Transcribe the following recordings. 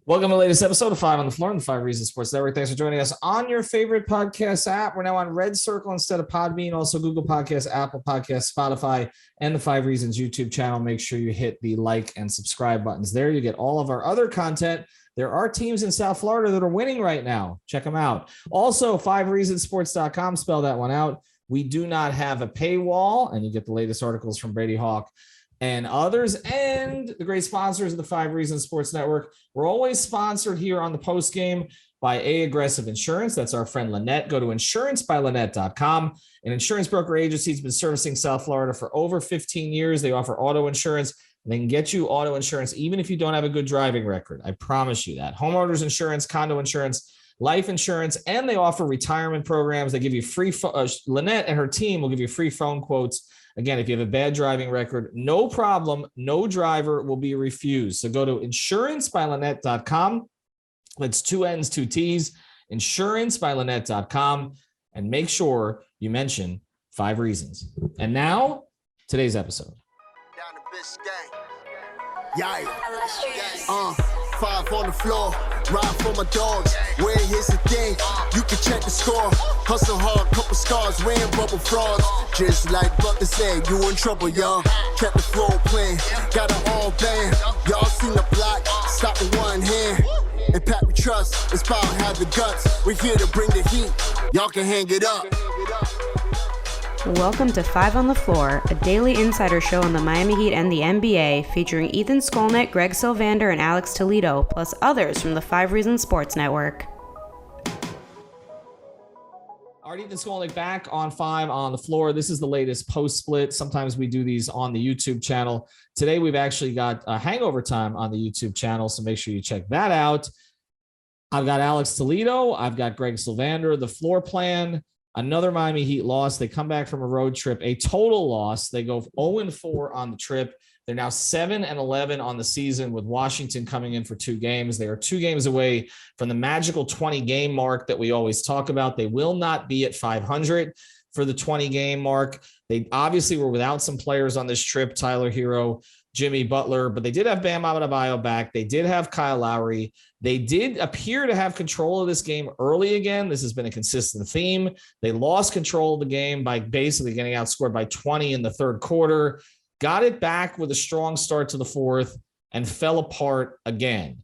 Welcome to the latest episode of 5 on the Floor on the 5 Reasons Sports Network. Thanks for joining us on your favorite podcast app. We're now on Red Circle instead of Podbean, also Google Podcasts, Apple Podcasts, Spotify, and the 5 Reasons YouTube channel. Make sure you hit the like and subscribe buttons there. You get all of our other content. There are teams in South Florida that are winning right now. Check them out. Also, 5reasonsports.com, spell that one out. We do not have a paywall, and you get the latest articles from Brady Hawk and others, and the great sponsors of the 5 Reasons Sports Network. We're always sponsored here on the post game by Aggressive Insurance. That's our friend Lynette. Go to insurancebylynette.com. An insurance broker agency has been servicing South Florida for over 15 years. They offer auto insurance. And they can get you auto insurance even if you don't have a good driving record. I promise you that. Homeowners insurance, condo insurance, life insurance, and they offer retirement programs. They give you free Lynette and her team will give you free phone quotes. Again, if you have a bad driving record, no problem. No driver will be refused. So go to insurancebylynette.com. That's 2 N's, 2 T's, insurancebylynette.com, and make sure you mention 5 Reasons. And now, today's episode. Yeah. 5 on the floor, ride for my dogs. Where here's the thing, you can check the score. Hustle hard, couple scars, wearing rubber frauds. Just like Butler said, you in trouble, y'all. Kept the floor playing, got it all band. Y'all seen the block, stop with one hand. And Pat we trust, it's power, have the guts. We're here to bring the heat, y'all can hang it up. Welcome to 5 on the Floor, a daily insider show on the Miami Heat and the NBA, featuring Ethan Skolnick, Greg Sylvander, and Alex Toledo, plus others from the 5 Reasons Sports Network. All right, Ethan Skolnick back on 5 on the Floor. This is the latest post-split. Sometimes we do these on the YouTube channel. Today, we've actually got a hangover time on the YouTube channel, so make sure you check that out. I've got Alex Toledo. I've got Greg Sylvander, the floor plan. Another Miami Heat loss. They come back from a road trip, a total loss. They go 0-4 on the trip. They're now 7-11 on the season with Washington coming in for 2 games. They are 2 games away from the magical 20-game mark that we always talk about. They will not be at 500 for the 20-game mark. They obviously were without some players on this trip, Tyler Hero, Jimmy Butler, but they did have Bam Adebayo back. They did have Kyle Lowry. They did appear to have control of this game early again. This has been a consistent theme. They lost control of the game by basically getting outscored by 20 in the third quarter, got it back with a strong start to the fourth, and fell apart again.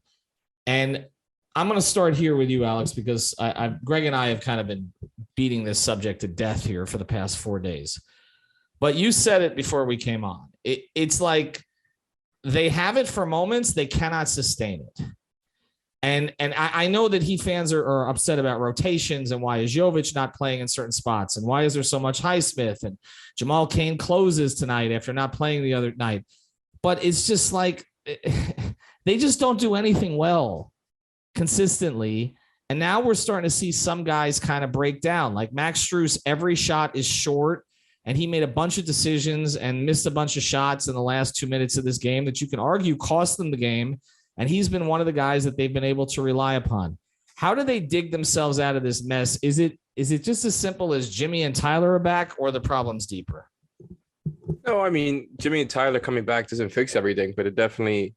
And I'm going to start here with you, Alex, because Greg and I have kind of been beating this subject to death here for the past 4 days. But you said it before we came on. It's like they have it for moments. They cannot sustain it. And I know that Heat fans are upset about rotations and why is Jovic not playing in certain spots and why is there so much Highsmith and Jamal Cain closes tonight after not playing the other night. But it's just like they just don't do anything well consistently. And now we're starting to see some guys kind of break down. Like Max Strus, every shot is short. And he made a bunch of decisions and missed a bunch of shots in the last 2 minutes of this game that you can argue cost them the game. And he's been one of the guys that they've been able to rely upon. How do they dig themselves out of this mess? Is it just as simple as Jimmy and Tyler are back, or the problem's deeper? No, I mean, Jimmy and Tyler coming back doesn't fix everything, but it definitely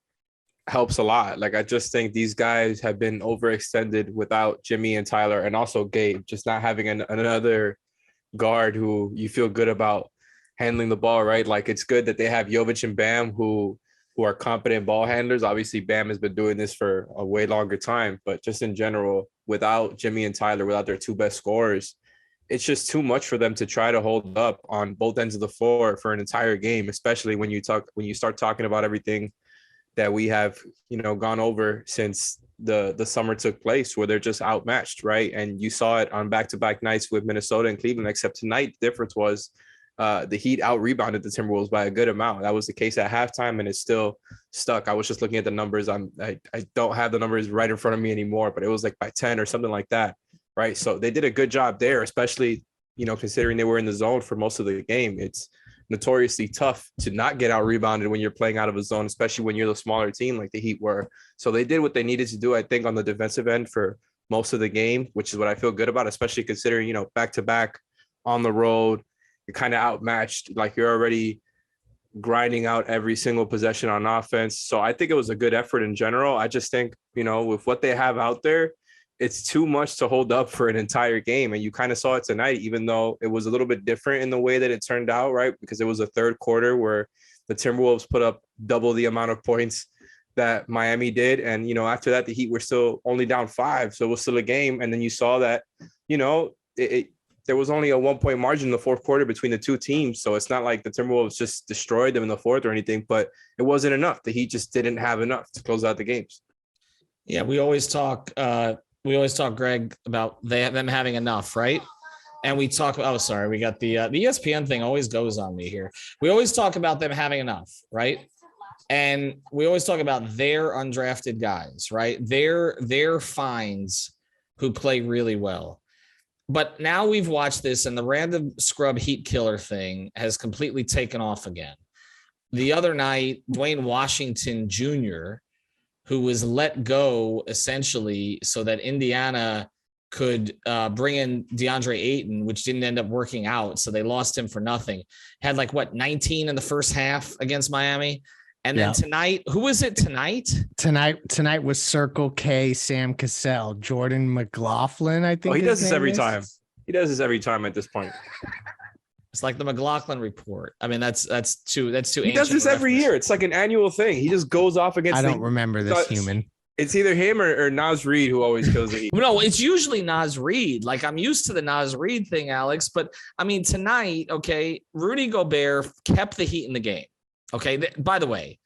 helps a lot. Like, I just think these guys have been overextended without Jimmy and Tyler, and also Gabe, just not having another guard who you feel good about handling the ball, right? Like, it's good that they have Jovic and Bam who are competent ball handlers. Obviously, Bam has been doing this for a way longer time, but just in general, without Jimmy and Tyler, without their 2 best scorers, it's just too much for them to try to hold up on both ends of the floor for an entire game, especially when you start talking about everything that we have, gone over since the summer took place, where they're just outmatched, right? And you saw it on back-to-back nights with Minnesota and Cleveland, except tonight the difference was the Heat out-rebounded the Timberwolves by a good amount. That was the case at halftime, and it's still stuck. I was just looking at the numbers. I don't have the numbers right in front of me anymore, but it was like by 10 or something like that, right? So they did a good job there, especially, considering they were in the zone for most of the game. It's notoriously tough to not get out-rebounded when you're playing out of a zone, especially when you're the smaller team like the Heat were. So they did what they needed to do, I think, on the defensive end for most of the game, which is what I feel good about, especially considering, back-to-back on the road, you're kind of outmatched. Like, you're already grinding out every single possession on offense. So I think it was a good effort in general. I just think, with what they have out there, it's too much to hold up for an entire game. And you kind of saw it tonight, even though it was a little bit different in the way that it turned out, right? Because it was a third quarter where the Timberwolves put up double the amount of points that Miami did. And, after that, the Heat were still only down 5. So it was still a game. And then you saw that, there was only a 1-point margin in the fourth quarter between the two teams. So it's not like the Timberwolves just destroyed them in the fourth or anything, but it wasn't enough. The Heat just didn't have enough to close out the games. Yeah, we always talk, Greg, about them having enough, right? And we talk, we got the ESPN thing always goes on me here. We always talk about them having enough, right? And we always talk about their undrafted guys, right? Their finds who play really well. But now we've watched this, and the random scrub Heat killer thing has completely taken off again. The other night, Dwayne Washington Jr., who was let go essentially so that Indiana could bring in DeAndre Ayton, which didn't end up working out. So they lost him for nothing. Had 19 in the first half against Miami. And then tonight, who was it tonight? Tonight was Circle K, Sam Cassell, Jordan McLaughlin, I think. He does this every time. He does this every time at this point. It's like the McLaughlin report. I mean, that's too. He does this every year. It's like an annual thing. He just goes off against. I don't remember this human. It's either him or Naz Reid who always kills the Heat. No, it's usually Naz Reid. I'm used to the Naz Reid thing, Alex. But I mean, tonight, okay, Rudy Gobert kept the Heat in the game. Okay. By the way,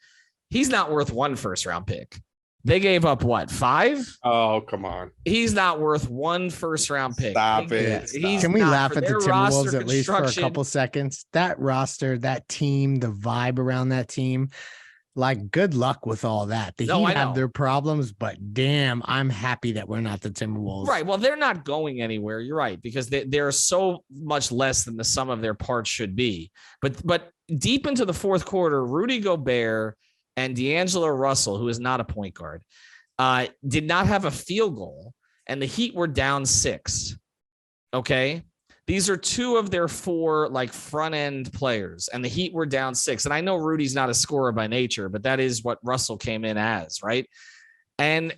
he's not worth 1 first-round pick. They gave up what, 5? Oh, come on. He's not worth 1 first-round pick. Stop it. Can we laugh at the Timberwolves at least for a couple seconds? That roster, that team, the vibe around that team, good luck with all that. The Heat have their problems, but damn, I'm happy that we're not the Timberwolves. Right. Well, they're not going anywhere. You're right, because they're so much less than the sum of their parts should be. But deep into the fourth quarter, Rudy Gobert and D'Angelo Russell, who is not a point guard, did not have a field goal, and the Heat were down 6. Okay. These are 2 of their 4 front end players, and the Heat were down 6. And I know Rudy's not a scorer by nature, but that is what Russell came in as, right? And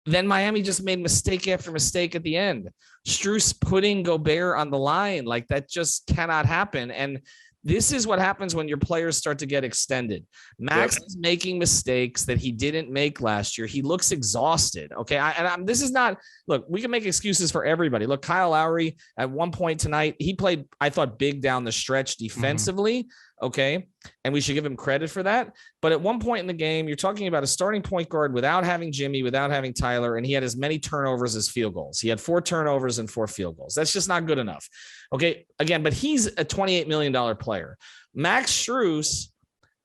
then Miami just made mistake after mistake at the end. Strus putting Gobert on the line, that just cannot happen. And this is what happens when your players start to get extended. Max is making mistakes that he didn't make last year. He looks exhausted. Okay. This is not, look, we can make excuses for everybody. Look, Kyle Lowry at one point tonight, he played, I thought, big down the stretch defensively. Okay. And we should give him credit for that. But at one point in the game, you're talking about a starting point guard without having Jimmy, without having Tyler, and he had as many turnovers as field goals. He had 4 turnovers and 4 field goals. That's just not good enough. Okay. Again, but he's a $28 million player. Max Strus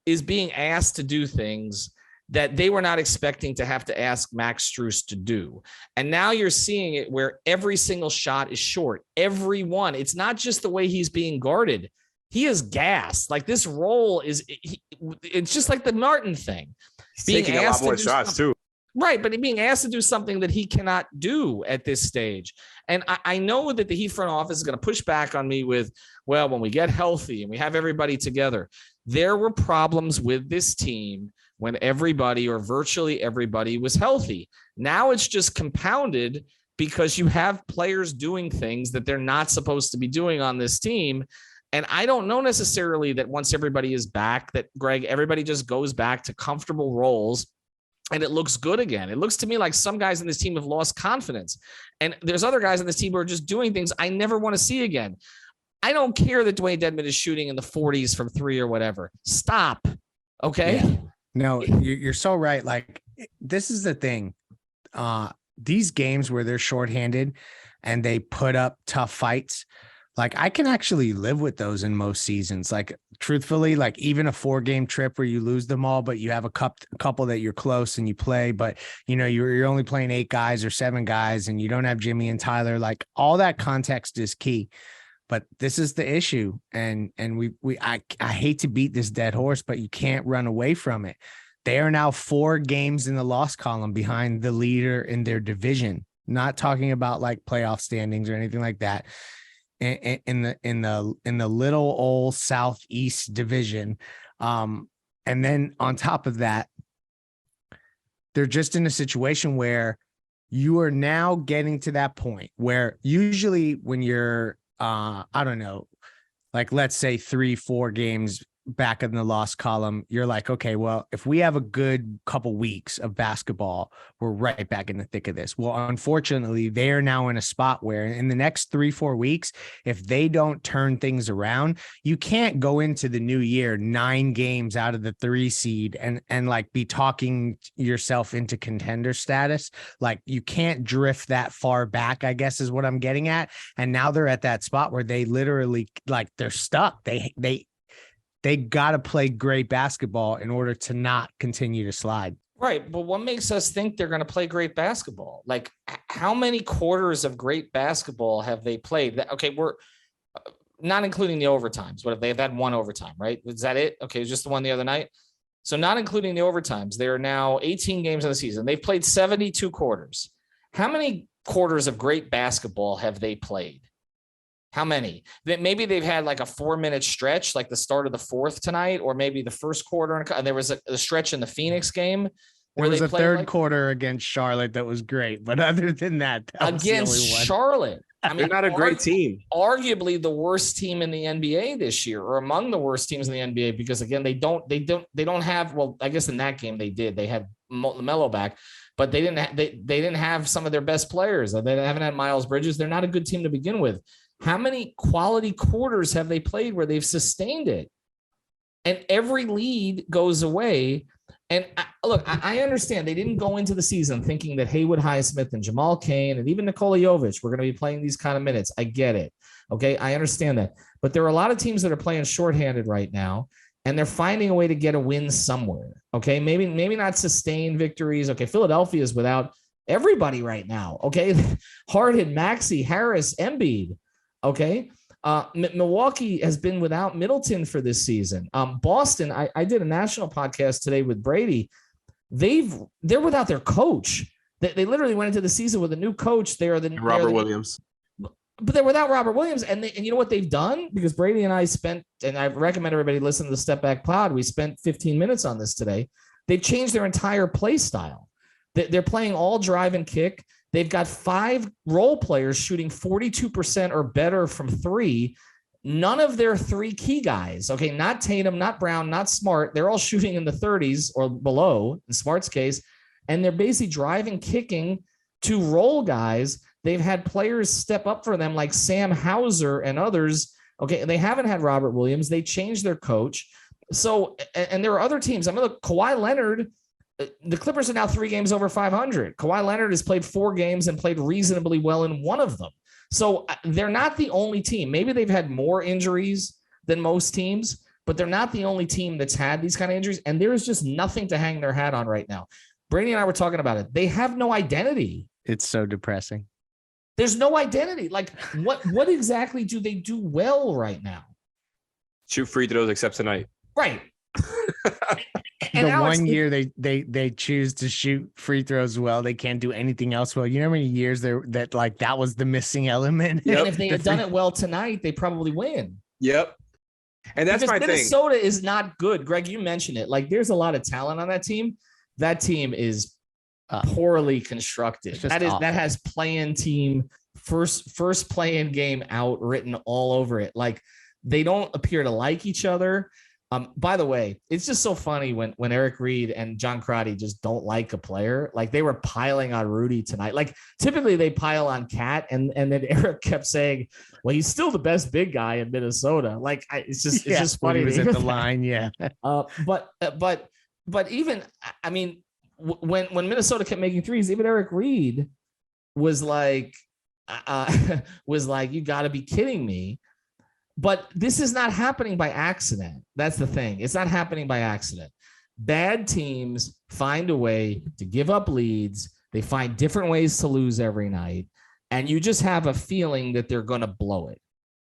is being asked to do things that they were not expecting to have to ask Max Strus to do. And now you're seeing it where every single shot is short. Every one. It's not just the way he's being guarded. He is gassed. This role is, it's just like the Martin thing. He's taking a lot more shots too. Right, but being asked to do something that he cannot do at this stage. And I know that the Heat front office is going to push back on me with, well, when we get healthy and we have everybody together. There were problems with this team when everybody or virtually everybody was healthy. Now it's just compounded because you have players doing things that they're not supposed to be doing on this team. And I don't know necessarily that once everybody is back, that, Greg, everybody just goes back to comfortable roles and it looks good again. It looks to me like some guys in this team have lost confidence. And there's other guys in this team who are just doing things I never want to see again. I don't care that Dwayne Dedmon is shooting in the 40s from 3 or whatever. Stop. Okay. Yeah. No, you're so right. This is the thing. These games where they're shorthanded and they put up tough fights, I can actually live with those in most seasons. Truthfully, even a 4-game trip where you lose them all, but you have a couple that you're close and you play, but you're only playing 8 guys or 7 guys and you don't have Jimmy and Tyler. All that context is key, but this is the issue. And I hate to beat this dead horse, but you can't run away from it. They are now 4 games in the loss column behind the leader in their division. Not talking about playoff standings or anything like that. In the little old Southeast division, And then on top of that, they're just in a situation where you are now getting to that point where usually when you're, I don't know, like let's say 3-4 games back in the loss column, you're like, okay, well, if we have a good couple weeks of basketball, we're right back in the thick of this. Well, unfortunately, they are now in a spot where in the next 3-4 weeks, if they don't turn things around, you can't go into the new year 9 games out of the 3 seed and like be talking yourself into contender status. Like you can't drift that far back, I guess is what I'm getting at. And now they're at that spot where they literally like they're stuck. They got to play great basketball in order to not continue to slide. Right. But what makes us think they're going to play great basketball? Like how many quarters of great basketball have they played? Okay. We're not including the overtimes. What if they've had 1 overtime, right? Is that it? Okay. Just the one the other night. So not including the overtimes, they are now 18 games in the season. They've played 72 quarters. How many quarters of great basketball have they played? How many? That maybe they've had like a 4-minute stretch, like the start of the 4th tonight, or maybe the first quarter. And there was a stretch in the Phoenix game where there was a third quarter against Charlotte that was great. But other than that against Charlotte, I mean, they're not a great team. Arguably the worst team in the NBA this year, or among the worst teams in the NBA, because again, they don't have. Well, I guess in that game they did. They had LaMelo back, but they didn't have some of their best players. They haven't had Miles Bridges. They're not a good team to begin with. How many quality quarters have they played where they've sustained it? And every lead goes away. And I understand they didn't go into the season thinking that Haywood Highsmith and Jamal Cain and even Nikola Jovic were going to be playing these kind of minutes. I get it. Okay. I understand that. But there are a lot of teams that are playing shorthanded right now, and they're finding a way to get a win somewhere. Okay. Maybe not sustained victories. Okay. Philadelphia is without everybody right now. Okay. Harden, Maxey, Harris, Embiid. Okay. Milwaukee has been without Middleton for this season. Boston, I did a national podcast today with Brady. They're without their coach. They literally went into the season with a new coach. Robert Williams. But they're without Robert Williams. And you know what they've done? Because Brady and I and I recommend everybody listen to the Step Back Pod. We spent 15 minutes on this today. They've changed their entire play style. They're playing all drive and kick. They've got 5 role players shooting 42% or better from 3. None of their 3 key guys, okay, not Tatum, not Brown, not Smart. They're all shooting in the 30s or below in Smart's case. And they're basically driving, kicking to role guys. They've had players step up for them like Sam Hauser and others. Okay, they haven't had Robert Williams. They changed their coach. So, and there are other teams. I mean, look, Kawhi Leonard, the Clippers are now 3 games over 500. Kawhi Leonard has played 4 games and played reasonably well in one of them. So they're not the only team. Maybe they've had more injuries than most teams, but they're not the only team that's had these kind of injuries. And there is just nothing to hang their hat on right now. Brady and I were talking about it. They have no identity. It's so depressing. There's no identity. Like what exactly do they do well right now? Shoot free throws except tonight. Right. And the Alex, 1 year they choose to shoot free throws well, they can't do anything else well. You know how many years that was the missing element? Yep. And if they had done it well tonight, they probably win. Yep. And that's because my Minnesota thing. is not good. Greg, you mentioned it. Like there's a lot of talent on that team. That team is poorly constructed. That has play-in team first play-in game out written all over it. Like they don't appear to like each other. By the way, it's just so funny when Eric Reed and John Crotty just don't like a player. Like they were piling on Rudy tonight. Like typically they pile on Cat, and then Eric kept saying, "Well, he's still the best big guy in Minnesota." Like it's just funny. He was at the line, yeah. But even I mean, when Minnesota kept making threes, even Eric Reed was like, "You got to be kidding me." But this is not happening by accident. That's the thing. It's not happening by accident. Bad teams find a way to give up leads. They find different ways to lose every night. And you just have a feeling that they're going to blow it.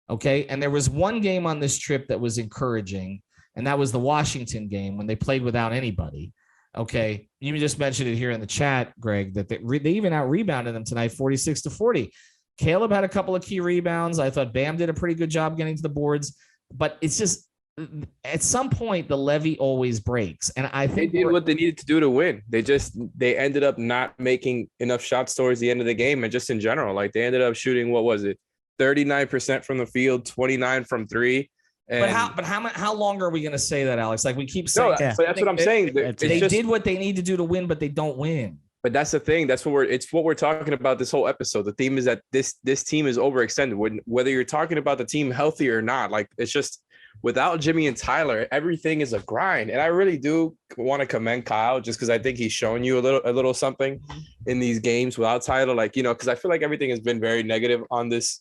Okay. And there was one game on this trip that was encouraging, and that was the Washington game when they played without anybody. Okay. You just mentioned it here in the chat, Greg, that they even out rebounded them tonight, 46-40. Caleb had a couple of key rebounds. I thought Bam did a pretty good job getting to the boards, but it's just at some point the levee always breaks. And I They think did what they needed to do to win. They ended up not making enough shots towards the end of the game, and just in general, like they ended up shooting, what was it, 39% from the field, 29 from three. And how long are we going to say that, Alex? Like we keep saying, no, but that's what I'm saying. They did what they need to do to win, but they don't win. But that's the thing. That's what we're talking about this whole episode. The theme is that this team is overextended. Whether you're talking about the team healthy or not, like it's just without Jimmy and Tyler, everything is a grind. And I really do want to commend Kyle just because I think he's shown you a little something in these games without Tyler. Like, you know, because I feel like everything has been very negative on this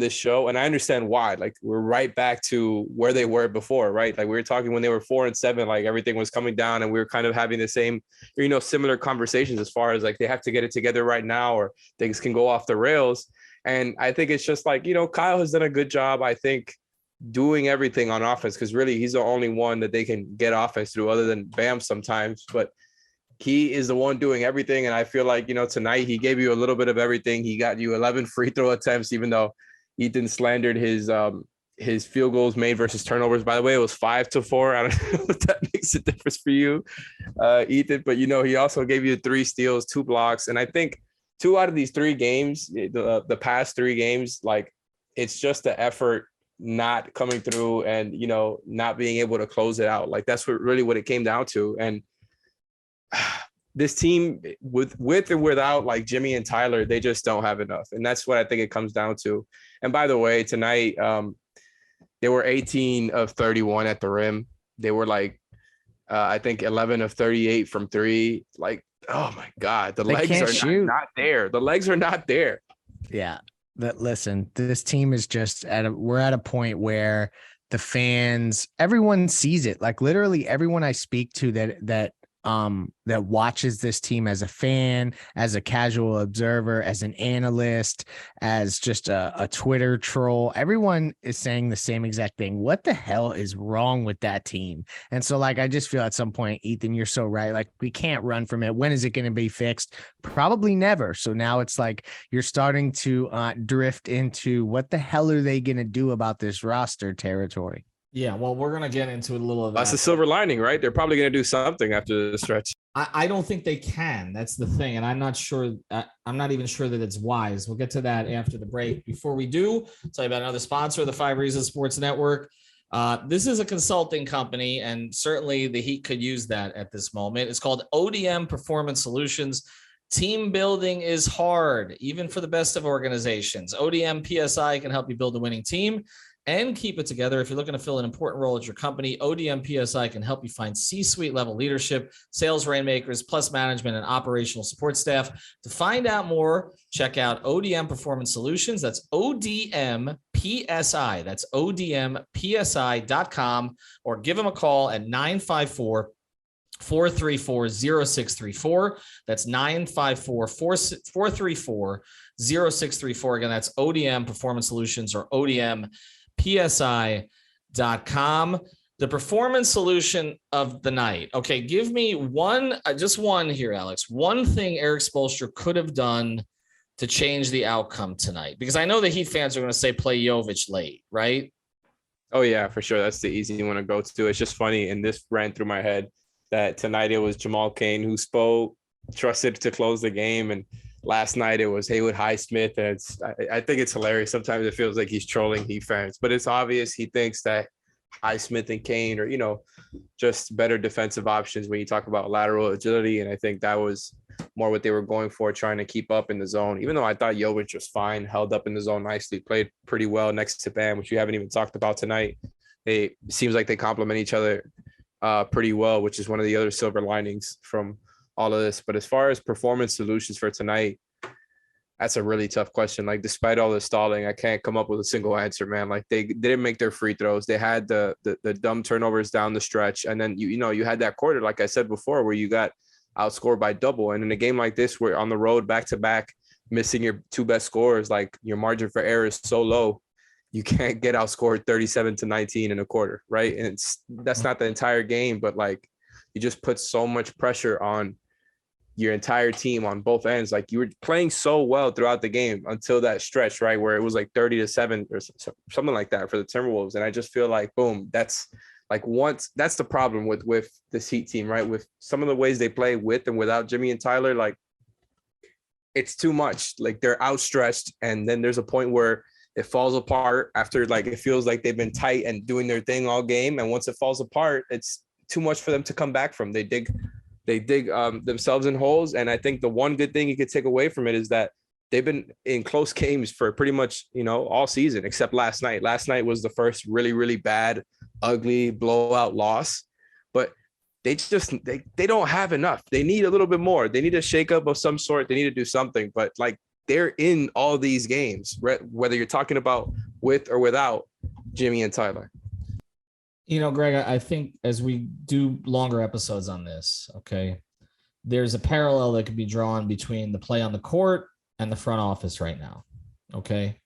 show, and I understand why. Like we're right back to where they were before, right? Like we were talking when they were 4-7, like everything was coming down, and we were kind of having the same, you know, similar conversations as far as like they have to get it together right now or things can go off the rails. And I think it's just like, you know, Kyle has done a good job, I think, doing everything on offense, because really he's the only one that they can get offense through other than Bam sometimes, but he is the one doing everything. And I feel like, you know, tonight he gave you a little bit of everything. He got you 11 free throw attempts, even though Ethan slandered his field goals made versus turnovers. By the way, it was 5-4. I don't know if that makes a difference for you, Ethan, but you know, he also gave you 3 steals, 2 blocks. And I think 2 out of these 3 games, the past 3 games, like it's just the effort not coming through and, you know, not being able to close it out. Like that's what it came down to. And this team with or without like Jimmy and Tyler, they just don't have enough. And that's what I think it comes down to. And by the way, tonight, they were 18 of 31 at the rim. They were like, I think 11 of 38 from 3. Like, oh my God, the legs are not there. The legs are not there. Yeah. But listen, this team is just we're at a point where the fans, everyone sees it. Like literally everyone I speak to that watches this team as a fan, as a casual observer, as an analyst, as just a Twitter troll, everyone is saying the same exact thing. What the hell is wrong with that team? And so like, I just feel at some point, Ethan, you're so right. Like we can't run from it. When is it going to be fixed? Probably never. So now it's like, you're starting to drift into what the hell are they going to do about this roster territory? Yeah, well, we're going to get into a little of that. That's the silver lining, right? They're probably going to do something after the stretch. I don't think they can. That's the thing. And I'm not sure. I'm not even sure that it's wise. We'll get to that after the break. Before we do, I'll tell you about another sponsor of the 5 Reasons Sports Network. This is a consulting company, and certainly the Heat could use that at this moment. It's called ODM Performance Solutions. Team building is hard, even for the best of organizations. ODM PSI can help you build a winning team and keep it together. If you're looking to fill an important role at your company, ODM PSI can help you find C-suite level leadership, sales rainmakers, plus management and operational support staff. To find out more, check out ODM Performance Solutions. That's ODM PSI. That's ODMPSI.com, or give them a call at 954-434-0634. That's 954-434-0634. Again, that's ODM Performance Solutions, or ODM PSI.com. The performance solution of the night. Okay, give me just one here, Alex. One thing Eric Spoelstra could have done to change the outcome tonight, because I know the Heat fans are going to say play Jovic late, right? Oh yeah, for sure. That's the easy one to go to. It's just funny, and this ran through my head, that tonight it was Jamal Cain who trusted to close the game, and last night it was Haywood Highsmith. And I think it's hilarious. Sometimes it feels like he's trolling Heat fans, but it's obvious he thinks that Highsmith and Cain are, you know, just better defensive options when you talk about lateral agility. And I think that was more what they were going for, trying to keep up in the zone, even though I thought Jovic was fine, held up in the zone nicely, played pretty well next to Bam, which we haven't even talked about tonight. It seems like they complement each other pretty well, which is one of the other silver linings from all of this. But as far as performance solutions for tonight, that's a really tough question. Like, despite all the stalling, I can't come up with a single answer, man. Like, they didn't make their free throws. They had the dumb turnovers down the stretch. And then, you had that quarter, like I said before, where you got outscored by double. And in a game like this, where on the road back-to-back, missing your 2 best scorers, like, your margin for error is so low, you can't get outscored 37-19 in a quarter, right? And that's not the entire game, but like, you just put so much pressure on your entire team on both ends. Like you were playing so well throughout the game until that stretch, right, where it was like 30-7 or something like that for the Timberwolves. And I just feel like, boom, that's the problem with this Heat team, right? With some of the ways they play with and without Jimmy and Tyler, like it's too much. Like they're outstretched, and then there's a point where it falls apart after, like, it feels like they've been tight and doing their thing all game, and once it falls apart, it's too much for them to come back from. They dig themselves in holes. And I think the one good thing you could take away from it is that they've been in close games for pretty much, all season, except last night. Last night was the first really, really bad, ugly blowout loss, but they don't have enough. They need a little bit more. They need a shakeup of some sort. They need to do something, but like they're in all these games, whether you're talking about with or without Jimmy and Tyler. Greg, I think as we do longer episodes on this, okay, there's a parallel that could be drawn between the play on the court and the front office right now, okay,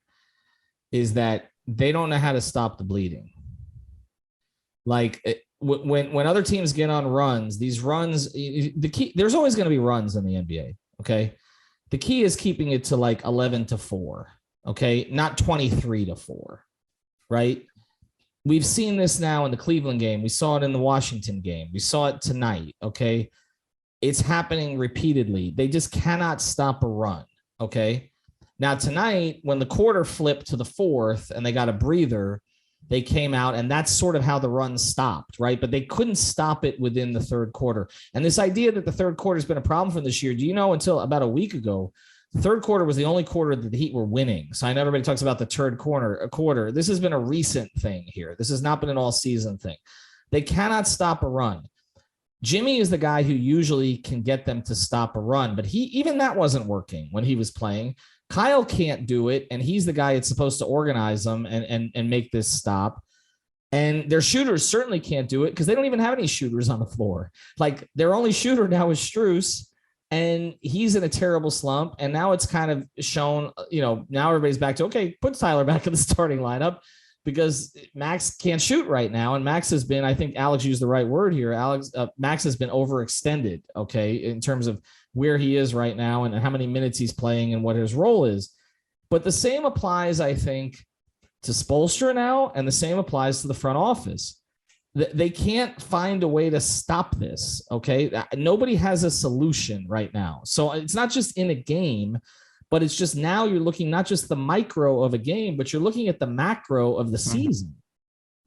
is that they don't know how to stop the bleeding. Like when other teams get on runs, these runs, the key, there's always going to be runs in the NBA, okay? The key is keeping it to like 11-4, okay, not 23-4, right? We've seen this now in the Cleveland game. We saw it in the Washington game. We saw it tonight, okay? It's happening repeatedly. They just cannot stop a run, okay? Now, tonight, when the quarter flipped to the fourth and they got a breather, they came out, and that's sort of how the run stopped, right? But they couldn't stop it within the third quarter. And this idea that the third quarter has been a problem for this year, do you know, until about a week ago, the third quarter was the only quarter that the Heat were winning. So I know everybody talks about the third quarter. This has been a recent thing here. This has not been an all-season thing. They cannot stop a run. Jimmy is the guy who usually can get them to stop a run, but even that wasn't working when he was playing. Kyle can't do it, and he's the guy that's supposed to organize them and make this stop. And their shooters certainly can't do it because they don't even have any shooters on the floor. Like their only shooter now is Strus, and he's in a terrible slump. And now it's kind of shown, now everybody's back to, okay, put Tyler back in the starting lineup because Max can't shoot right now. And Max has been, I think Alex used the right word here. Max has been overextended, okay, in terms of where he is right now and how many minutes he's playing and what his role is. But the same applies, I think, to Spoelstra now, and the same applies to the front office. They can't find a way to stop this, okay? Nobody has a solution right now. So it's not just in a game, but it's just now you're looking not just the micro of a game, but you're looking at the macro of the season,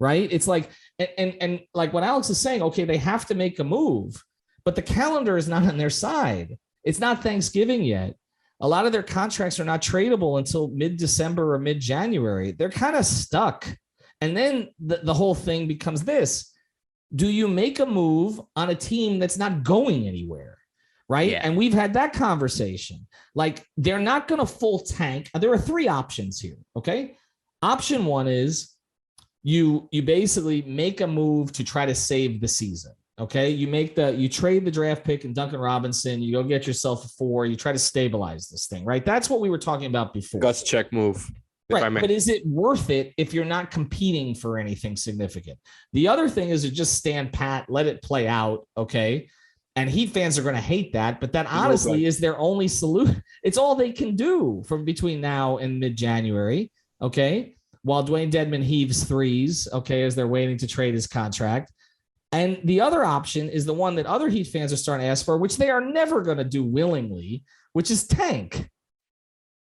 right? It's like, and like what Alex is saying, okay, they have to make a move, but the calendar is not on their side. It's not Thanksgiving yet. A lot of their contracts are not tradable until mid-December or mid-January. They're kind of stuck. And then the whole thing becomes this. Do you make a move on a team that's not going anywhere, right? Yeah. And we've had that conversation. Like, they're not going to full tank. There are three options here, okay? Option one is you basically make a move to try to save the season. Okay, you trade the draft pick and Duncan Robinson, you go get yourself a 4, you try to stabilize this thing, right? That's what we were talking about before. Guts check move. Right, but is it worth it if you're not competing for anything significant? The other thing is to just stand pat, let it play out, okay? And Heat fans are going to hate that, but that honestly is their only solution. It's all they can do from between now and mid-January, okay? While Dwayne Dedmon heaves threes, okay, as they're waiting to trade his contract. And the other option is the one that other Heat fans are starting to ask for, which they are never going to do willingly, which is tank.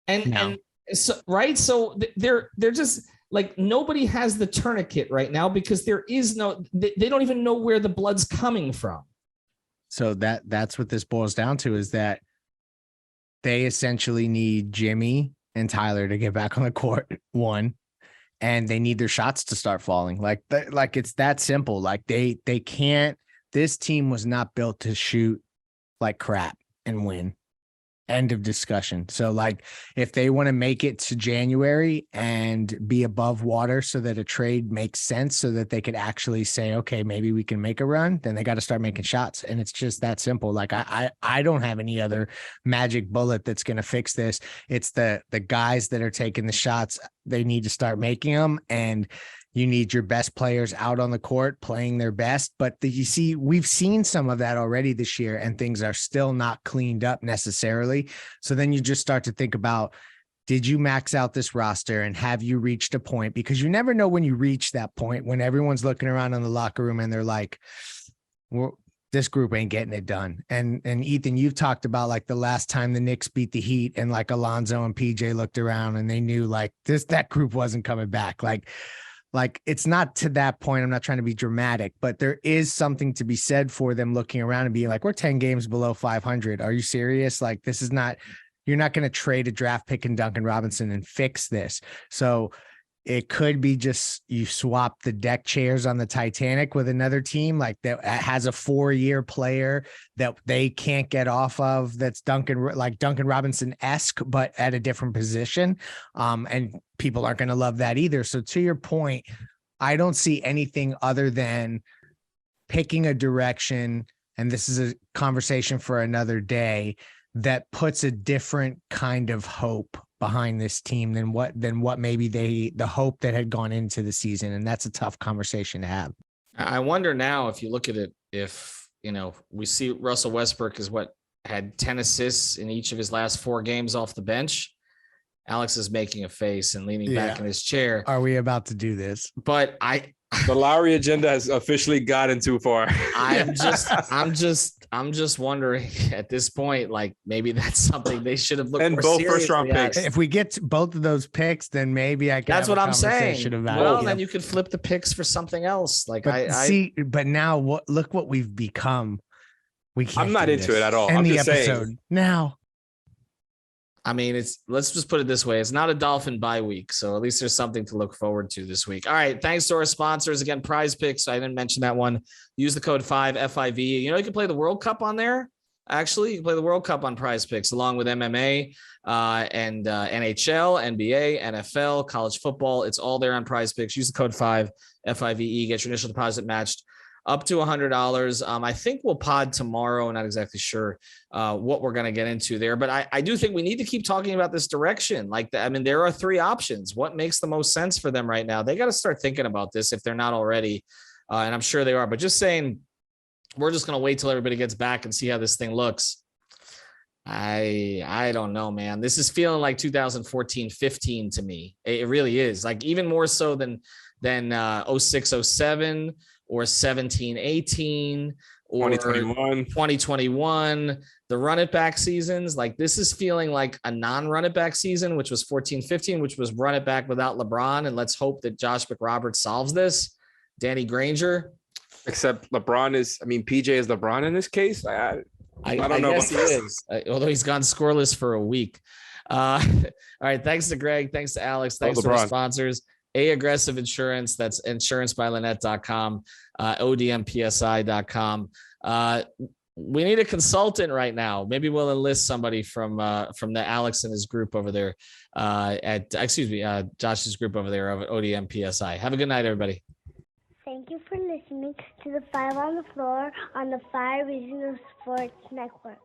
And so, right. So they're just like, nobody has the tourniquet right now because there is they don't even know where the blood's coming from. So that's what this boils down to, is that they essentially need Jimmy and Tyler to get back on the court, one. And they need their shots to start falling. Like it's that simple. Like they can't, this team was not built to shoot like crap and win. End of discussion. So like, if they want to make it to January and be above water so that a trade makes sense, so that they could actually say, okay, maybe we can make a run, then they got to start making shots. And it's just that simple. Like I don't have any other magic bullet that's going to fix this. It's the guys that are taking the shots. They need to start making them. And You need your best players out on the court playing their best. But you see, we've seen some of that already this year, and things are still not cleaned up necessarily. So then you just start to think about, did you max out this roster, and have you reached a point? Because you never know when you reach that point, when everyone's looking around in the locker room and they're like, well, this group ain't getting it done. And Ethan, you've talked about like the last time the Knicks beat the Heat, and like Alonzo and PJ looked around and they knew like that group wasn't coming back. Like it's not to that point. I'm not trying to be dramatic, but there is something to be said for them looking around and being like, we're 10 games below 500. Are you serious? Like, this is not, you're not going to trade a draft pick in Duncan Robinson and fix this. So it could be just you swap the deck chairs on the Titanic with another team like that has a 4-year player that they can't get off of. That's Duncan Robinson-esque, but at a different position. And people aren't going to love that either. So to your point, I don't see anything other than picking a direction. And this is a conversation for another day, that puts a different kind of hope behind this team than what maybe the hope that had gone into the season. And that's a tough conversation to have. I wonder now, if you look at it, if, we see Russell Westbrook had 10 assists in each of his last 4 games off the bench. Alex is making a face and leaning back in his chair. Are we about to do this? But the Lowry agenda has officially gotten too far. I'm just wondering at this point, like maybe that's something they should have looked and more both seriously first round at. picks. If we get both of those picks, then maybe I can. That's what I'm saying. Well, it. then you could flip the picks for something else. Like but now look what we've become. We can't. I'm not into it at all. End I'm the just episode saying. now. I mean, let's just put it this way. It's not a Dolphin bye week, so at least there's something to look forward to this week. All right. Thanks to our sponsors. Again, Prize Picks. I didn't mention that one. Use the code 5FIV. You can play the World Cup on there. Actually, you can play the World Cup on Prize Picks along with MMA and NHL, NBA, NFL, college football. It's all there on Prize Picks. Use the code 5FIVE. Get your initial deposit matched up to $100. I think we'll pod tomorrow. I'm not exactly sure what we're going to get into there, but I do think we need to keep talking about this direction. There are 3 options. What makes the most sense for them right now? They got to start thinking about this if they're not already. And I'm sure they are, but just saying, we're just going to wait till everybody gets back and see how this thing looks. I don't know, man. This is feeling like 2014-15 to me. It really is, like even more so than 06-07 or 17-18 or 2021, the run it back seasons. Like this is feeling like a non-run it back season, which was 14-15, which was run it back without LeBron. And let's hope that Josh McRoberts solves this. Danny Granger. Except PJ is LeBron in this case. I don't know. Guess he is, although he's gone scoreless for a week. All right. Thanks to Greg. Thanks to Alex. Thanks to our sponsors. Aggressive Insurance. That's insurancebylynette.com, odmpsi.com. We need a consultant right now. Maybe we'll enlist somebody from the Alex and his group over there Josh's group over there at ODMPSI. Have a good night, everybody. Thank you for listening to the 5 on the Floor on the 5 Regional Sports Network.